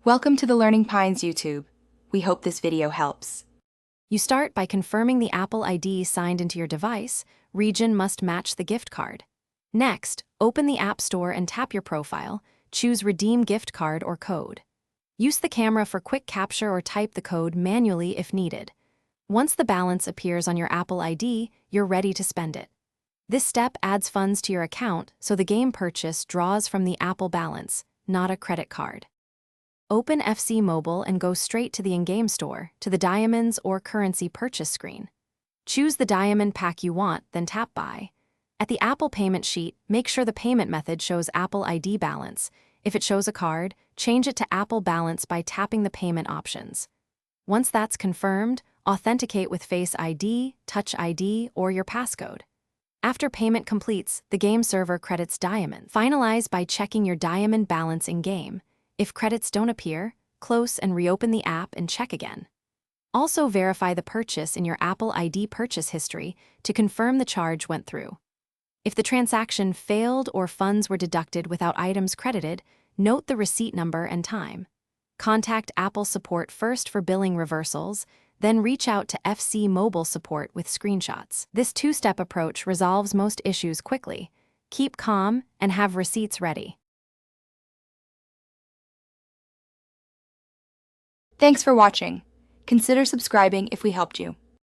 Welcome to the Learning Pines YouTube. We hope this video helps. You start by confirming the Apple ID signed into your device. Region must match the gift card. Next, open the App Store and tap your profile. Choose Redeem Gift Card or Code. Use the camera for quick capture or type the code manually if needed. Once the balance appears on your Apple ID, you're ready to spend it. This step adds funds to your account, so the game purchase draws from the Apple balance, not a credit card. Open FC Mobile and go straight to the in-game store, to the Diamonds or Currency purchase screen. Choose the diamond pack you want, then tap Buy. At the Apple payment sheet, make sure the payment method shows Apple ID balance. If it shows a card, change it to Apple Balance by tapping the payment options. Once that's confirmed, authenticate with Face ID, Touch ID, or your passcode. After payment completes, the game server credits diamonds. Finalize by checking your diamond balance in-game. If credits don't appear, close and reopen the app and check again. Also verify the purchase in your Apple ID purchase history to confirm the charge went through. If the transaction failed or funds were deducted without items credited, note the receipt number and time. Contact Apple support first for billing reversals, then reach out to FC Mobile support with screenshots. This two-step approach resolves most issues quickly. Keep calm and have receipts ready. Thanks for watching. Consider subscribing if we helped you.